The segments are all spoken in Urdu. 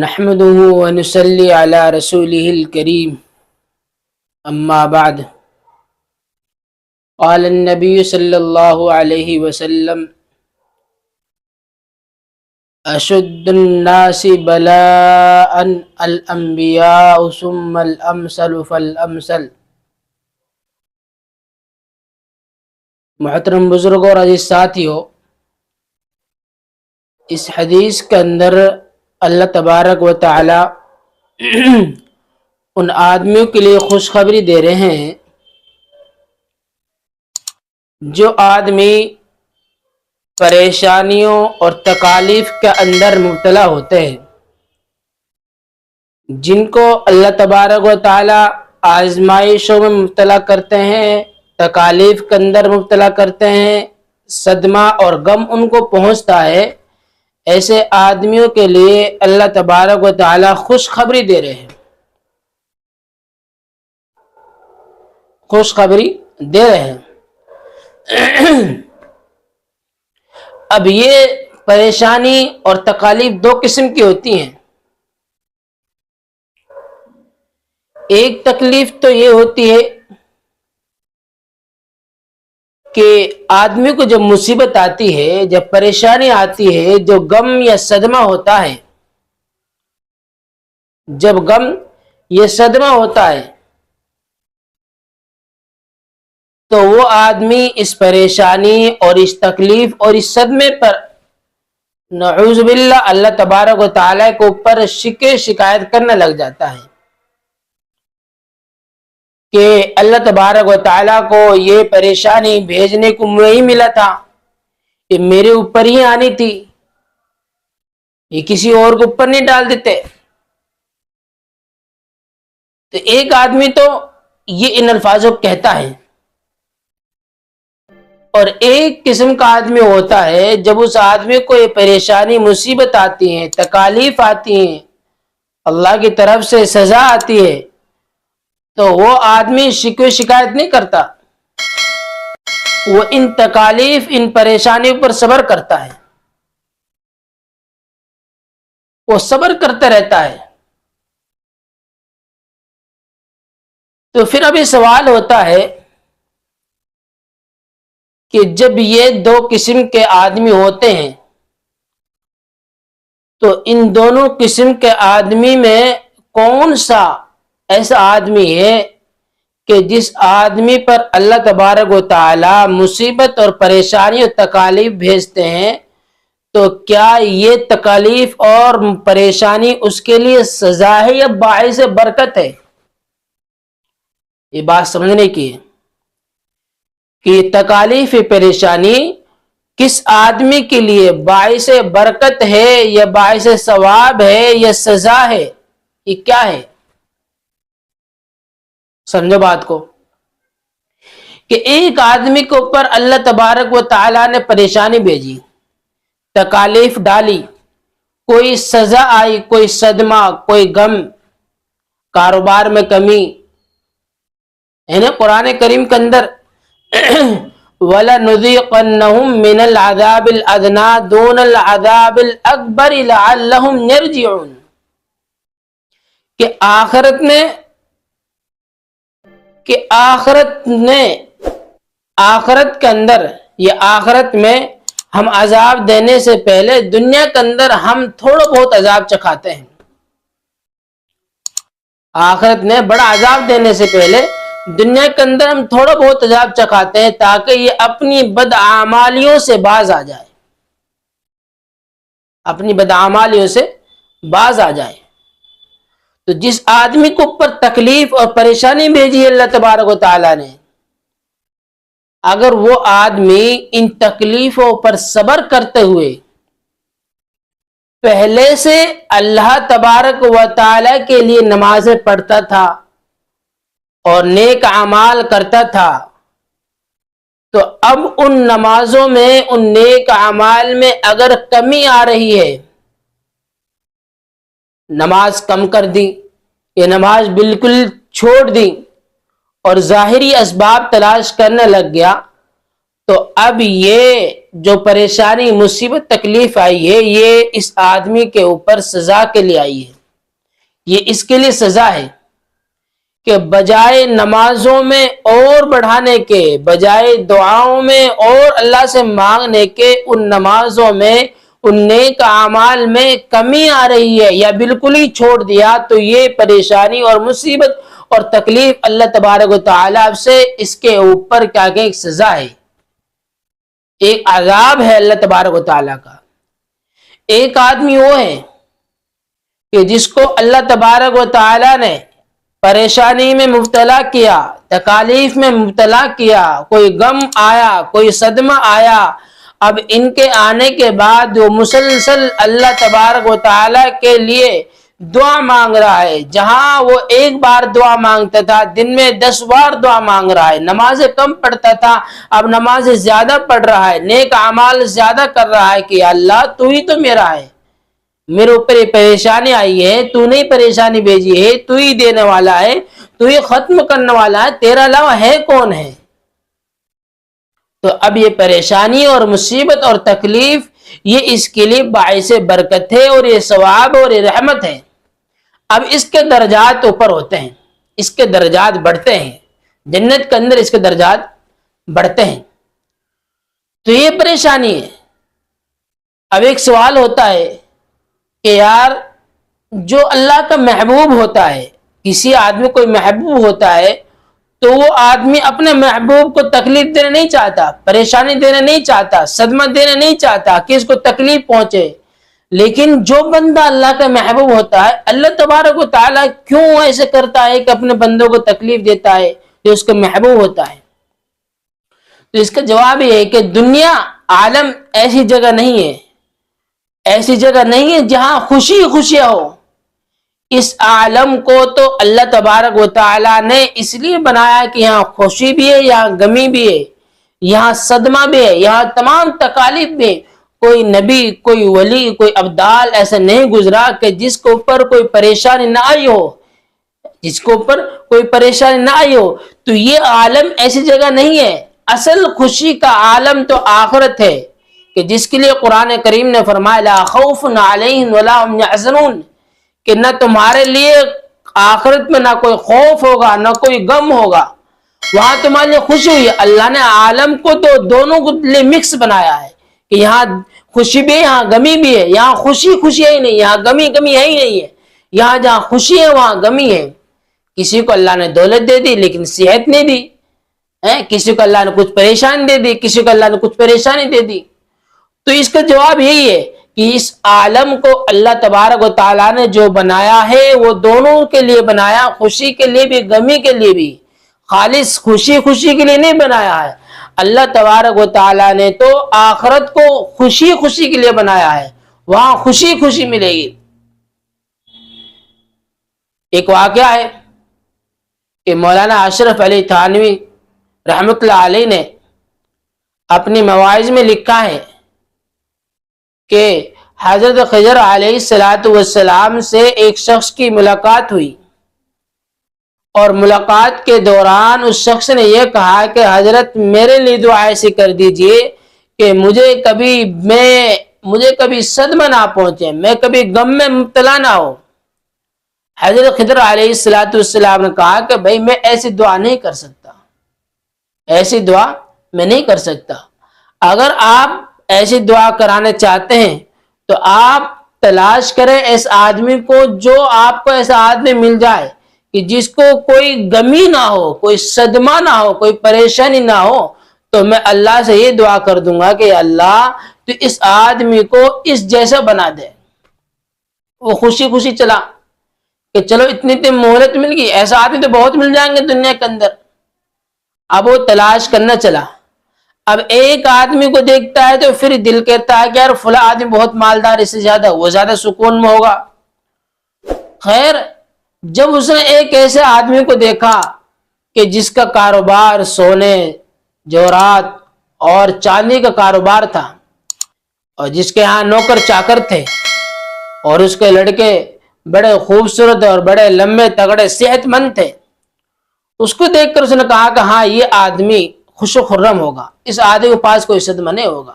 نحمده ونصلي على رسوله الكريم أما بعد قال النبي صلى الله عليه وسلم أشد الناس بلاء الأنبياء ثم الأمثل فالأمثل۔ محترم بزرگوں اور عزیز ساتھیو، اس حدیث کے اندر اللہ تبارک و تعالی ان آدمیوں کے لیے خوشخبری دے رہے ہیں جو آدمی پریشانیوں اور تکالیف کے اندر مبتلا ہوتے ہیں، جن کو اللہ تبارک و تعالی آزمائشوں میں مبتلا کرتے ہیں، تکالیف کے اندر مبتلا کرتے ہیں، صدمہ اور غم ان کو پہنچتا ہے، ایسے آدمیوں کے لیے اللہ تبارک و تعالی خوشخبری دے رہے ہیں، خوشخبری دے رہے ہیں۔ اب یہ پریشانی اور تکالیف دو قسم کی ہوتی ہیں۔ ایک تکلیف تو یہ ہوتی ہے کہ آدمی کو جب مصیبت آتی ہے، جب پریشانی آتی ہے، جو غم یا صدمہ ہوتا ہے، جب غم یا صدمہ ہوتا ہے تو وہ آدمی اس پریشانی اور اس تکلیف اور اس صدمے پر نعوذ باللہ اللہ تبارک و تعالیٰ کے اوپر شکایت کرنے لگ جاتا ہے کہ اللہ تبارک و تعالیٰ کو یہ پریشانی بھیجنے کو نہیں ملا تھا، یہ میرے اوپر ہی آنی تھی، یہ کسی اور کو اوپر نہیں ڈال دیتے۔ تو ایک آدمی تو یہ ان الفاظوں کو کہتا ہے، اور ایک قسم کا آدمی ہوتا ہے جب اس آدمی کو یہ پریشانی مصیبت آتی ہیں، تکالیف آتی ہیں، اللہ کی طرف سے سزا آتی ہے، تو وہ آدمی شکوے شکایت نہیں کرتا، وہ ان تکالیف ان پریشانیوں پر صبر کرتا ہے، وہ صبر کرتا رہتا ہے۔ تو پھر ابھی سوال ہوتا ہے کہ جب یہ دو قسم کے آدمی ہوتے ہیں تو ان دونوں قسم کے آدمی میں کون سا ایسا آدمی ہے کہ جس آدمی پر اللہ تبارک و تعالی مصیبت اور پریشانی اور تکالیف بھیجتے ہیں تو کیا یہ تکالیف اور پریشانی اس کے لیے سزا ہے یا باعث برکت ہے؟ یہ بات سمجھنے کی ہے کہ تکالیف پریشانی کس آدمی کے لیے باعث برکت ہے یا باعث ثواب ہے یا سزا ہے، یہ کیا ہے؟ سمجھو بات کو کہ ایک آدمی کے اوپر اللہ تبارک و تعالیٰ نے پریشانی بھیجی، تکالیف ڈالی، کوئی سزا آئی، کوئی صدمہ، کوئی غم، کاروبار میں کمی ہے نا۔ قرآن کریم کے اندر وَلَنُذِيقَنَّهُم مِّنَ الْعَذَابِ الْأَدْنَىٰ دُونَ الْعَذَابِ الْأَكْبَرِ لَعَلَّهُمْ يَرْجِعُونَ کہ آخرت کے اندر یا آخرت میں ہم عذاب دینے سے پہلے دنیا کے اندر ہم تھوڑا بہت عذاب چکھاتے ہیں، آخرت میں بڑا عذاب دینے سے پہلے دنیا کے اندر ہم تھوڑا بہت عذاب چکھاتے ہیں تاکہ یہ اپنی بدعمالیوں سے باز آ جائے، اپنی بدعمالیوں سے باز آ جائے۔ تو جس آدمی کو اوپر تکلیف اور پریشانی بھیجی ہے اللہ تبارک و تعالیٰ نے، اگر وہ آدمی ان تکلیفوں پر صبر کرتے ہوئے پہلے سے اللہ تبارک و تعالیٰ کے لیے نمازیں پڑھتا تھا اور نیک اعمال کرتا تھا، تو اب ان نمازوں میں، ان نیک اعمال میں اگر کمی آ رہی ہے، نماز کم کر دی یا نماز بالکل چھوڑ دی اور ظاہری اسباب تلاش کرنے لگ گیا، تو اب یہ جو پریشانی مصیبت تکلیف آئی ہے یہ اس آدمی کے اوپر سزا کے لیے آئی ہے، یہ اس کے لیے سزا ہے کہ بجائے نمازوں میں اور بڑھانے کے، بجائے دعاؤں میں اور اللہ سے مانگنے کے، ان نمازوں میں ان نیک اعمال میں کمی آ رہی ہے یا بالکل ہی چھوڑ دیا، تو یہ پریشانی اور مصیبت اور تکلیف اللہ تبارک و تعالیٰ سے اس کے اوپر کیا کہ ایک سزا ہے، ایک عذاب ہے اللہ تبارک و تعالیٰ کا۔ ایک آدمی وہ ہے کہ جس کو اللہ تبارک و تعالیٰ نے پریشانی میں مبتلا کیا، تکالیف میں مبتلا کیا، کوئی غم آیا، کوئی صدمہ آیا، اب ان کے آنے کے بعد وہ مسلسل اللہ تبارک و تعالیٰ کے لیے دعا مانگ رہا ہے، جہاں وہ ایک بار دعا مانگتا تھا دن میں 10 بار دعا مانگ رہا ہے، نمازیں کم پڑھتا تھا اب نمازیں زیادہ پڑھ رہا ہے، نیک اعمال زیادہ کر رہا ہے کہ اللہ تو ہی تو میرا ہے، میرے اوپر یہ پریشانی آئی ہے، تو نے پریشانی بھیجی ہے، تو ہی دینے والا ہے، تو ہی ختم کرنے والا ہے، تیرا علاوہ ہے کون ہے؟ تو اب یہ پریشانی اور مصیبت اور تکلیف یہ اس کے لیے باعث برکت ہے اور یہ ثواب اور یہ رحمت ہے۔ اب اس کے درجات اوپر ہوتے ہیں، اس کے درجات بڑھتے ہیں، جنت کے اندر اس کے درجات بڑھتے ہیں۔ تو یہ پریشانی ہے۔ اب ایک سوال ہوتا ہے کہ یار جو اللہ کا محبوب ہوتا ہے، کسی آدمی کوئی محبوب ہوتا ہے تو وہ آدمی اپنے محبوب کو تکلیف دینا نہیں چاہتا، پریشانی دینا نہیں چاہتا، صدمہ دینا نہیں چاہتا کہ اس کو تکلیف پہنچے، لیکن جو بندہ اللہ کا محبوب ہوتا ہے اللہ تبارک و تعالیٰ کیوں ایسے کرتا ہے کہ اپنے بندوں کو تکلیف دیتا ہے جو اس کا محبوب ہوتا ہے؟ تو اس کا جواب یہ ہے کہ دنیا عالم ایسی جگہ نہیں ہے، ایسی جگہ نہیں ہے جہاں خوشی خوشیاں ہو۔ اس عالم کو تو اللہ تبارک و تعالیٰ نے اس لیے بنایا کہ یہاں خوشی بھی ہے، یہاں غمی بھی ہے، یہاں صدمہ بھی ہے، یہاں تمام تکالیف بھی ہے۔ کوئی نبی، کوئی ولی، کوئی ابدال ایسا نہیں گزرا کہ جس کے اوپر کوئی پریشانی نہ آئی ہو، جس کے اوپر کوئی پریشانی نہ آئی ہو۔ تو یہ عالم ایسی جگہ نہیں ہے، اصل خوشی کا عالم تو آخرت ہے، کہ جس کے لیے قرآن کریم نے فرمایا لا خوف علیہم ولا هم يحزنون، کہ نہ تمہارے لیے آخرت میں نہ کوئی خوف ہوگا نہ کوئی غم ہوگا، وہاں تمہارے لیے خوشی ہوئی ہے۔ اللہ نے عالم کو تو دونوں کو لیے مکس بنایا ہے کہ یہاں خوشی بھی ہے، یہاں غمی بھی ہے، یہاں خوشی خوشی ہے ہی نہیں، یہاں غمی غمی ہے ہی نہیں ہے، یہاں جہاں خوشی ہے وہاں غمی ہے۔ کسی کو اللہ نے دولت دے دی لیکن صحت نہیں دی، کسی کو اللہ نے کچھ پریشانی دے دی، کسی کو اللہ نے کچھ پریشانی دے دی۔ تو اس کا جواب یہی ہے کہ اس عالم کو اللہ تبارک و تعالیٰ نے جو بنایا ہے وہ دونوں کے لیے بنایا، خوشی کے لیے بھی غمی کے لیے بھی، خالص خوشی خوشی کے لیے نہیں بنایا ہے۔ اللہ تبارک و تعالیٰ نے تو آخرت کو خوشی خوشی کے لیے بنایا ہے، وہاں خوشی خوشی ملے گی۔ ایک واقعہ ہے کہ مولانا اشرف علی تھانوی رحمۃ اللہ علیہ نے اپنی مواعظ میں لکھا ہے کہ حضرت خضر علیہ السلام سے ایک شخص کی ملاقات ہوئی، اور ملاقات کے دوران اس شخص نے یہ کہا کہ حضرت میرے لیے دعا ایسی کر دیجئے کہ مجھے کبھی صدمہ نہ پہنچے، میں کبھی غم میں مبتلا نہ ہو۔ حضرت خضر علیہ السلام نے کہا کہ بھائی میں ایسی دعا نہیں کر سکتا، ایسی دعا میں نہیں کر سکتا۔ اگر آپ ایسی دعا کرانے چاہتے ہیں تو آپ تلاش کریں اس آدمی کو، جو آپ کو ایسا آدمی مل جائے کہ جس کو کوئی غمی نہ ہو، کوئی صدمہ نہ ہو، کوئی پریشانی نہ ہو، تو میں اللہ سے یہ دعا کر دوں گا کہ اللہ تو اس آدمی کو اس جیسا بنا دے۔ وہ خوشی خوشی چلا کہ چلو اتنی مہلت مل گئی، ایسا آدمی تو بہت مل جائیں گے دنیا کے اندر۔ اب وہ تلاش کرنا چلا، اب ایک آدمی کو دیکھتا ہے تو پھر دل کہتا ہے کہ یار فلاں آدمی بہت مالدار، اس سے زیادہ وہ زیادہ سکون میں ہوگا۔ خیر جب اس نے ایک ایسے آدمی کو دیکھا کہ جس کا کاروبار سونے جوہرات اور چاندی کا کاروبار تھا، اور جس کے ہاں نوکر چاکر تھے، اور اس کے لڑکے بڑے خوبصورت اور بڑے لمبے تگڑے صحت مند تھے، اس کو دیکھ کر اس نے کہا کہ ہاں یہ آدمی خوش و خرم ہوگا، اس آدمی کے پاس کوئی صدمہ نہیں ہوگا۔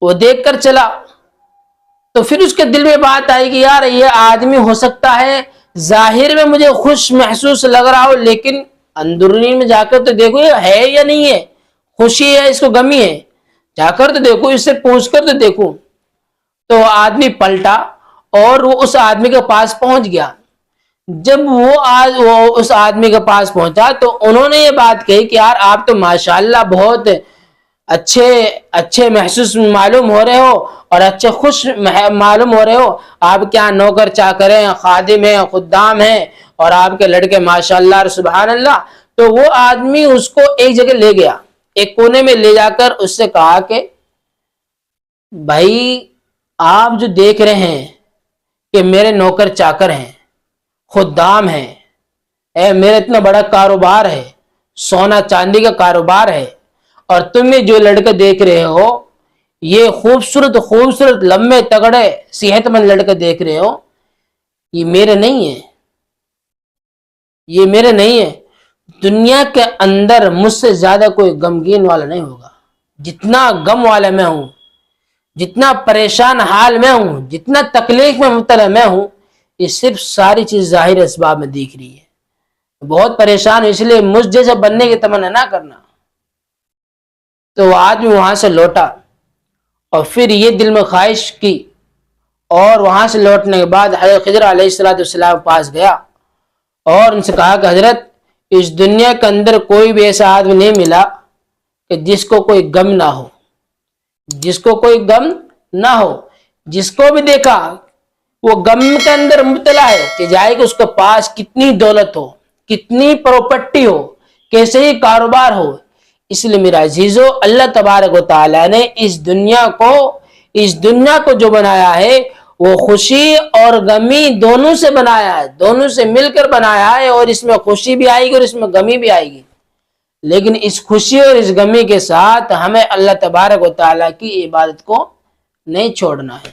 وہ دیکھ کر چلا تو پھر اس کے دل میں بات آئی کہ یار یہ آدمی ہو سکتا ہے ظاہر میں مجھے خوش محسوس لگ رہا ہو، لیکن اندرونی میں جا کر تو دیکھو یہ ہے یا نہیں ہے، خوشی ہے اس کو غمی ہے، جا کر تو دیکھو، اس سے پوچھ کر تو دیکھو۔ تو آدمی پلٹا اور وہ اس آدمی کے پاس پہنچ گیا۔ جب وہ اس آدمی کے پاس پہنچا تو انہوں نے یہ بات کہی کہ یار آپ تو ماشاءاللہ بہت اچھے محسوس معلوم ہو رہے ہو اور اچھے خوش معلوم ہو رہے ہو، آپ کیا نوکر چاکر ہیں، خادم ہیں، خدام ہیں، اور آپ کے لڑکے ماشاءاللہ سبحان اللہ۔ تو وہ آدمی اس کو ایک جگہ لے گیا، ایک کونے میں لے جا کر اس سے کہا کہ بھائی آپ جو دیکھ رہے ہیں کہ میرے نوکر چاکر ہیں، خدام ہیں، میرا اتنا بڑا کاروبار ہے، سونا چاندی کا کاروبار ہے، اور تم جو لڑکے دیکھ رہے ہو یہ خوبصورت لمبے تگڑے صحت مند لڑکے دیکھ رہے ہو، یہ میرے نہیں ہیں، یہ میرے نہیں ہیں۔ دنیا کے اندر مجھ سے زیادہ کوئی غمگین والا نہیں ہوگا، جتنا غم والا میں ہوں، جتنا پریشان حال میں ہوں، جتنا تکلیف میں مبتلا میں ہوں، یہ صرف ساری چیز ظاہر اسباب میں دیکھ رہی ہے۔ بہت پریشان ہوں، اس لیے مجھ جیسے بننے کی تمنا نہ کرنا۔ تو وہ آدمی وہاں سے لوٹا اور پھر یہ دل میں خواہش کی، اور وہاں سے لوٹنے کے بعد حضرت خضر علیہ السلام پاس گیا اور ان سے کہا کہ حضرت اس دنیا کے اندر کوئی بھی ایسا آدمی نہیں ملا کہ جس کو کوئی غم نہ ہو، جس کو کوئی غم نہ ہو، جس کو بھی دیکھا وہ غم کے اندر مبتلا ہے، کہ جائے کہ اس کے پاس کتنی دولت ہو، کتنی پراپرٹی ہو، کیسے ہی کاروبار ہو۔ اس لیے میرا عزیزو، اللہ تبارک و تعالیٰ نے اس دنیا کو جو بنایا ہے وہ خوشی اور غمی دونوں سے بنایا ہے، دونوں سے مل کر بنایا ہے، اور اس میں خوشی بھی آئے گی اور اس میں غمی بھی آئے گی، لیکن اس خوشی اور اس غمی کے ساتھ ہمیں اللہ تبارک و تعالیٰ کی عبادت کو نہیں چھوڑنا ہے۔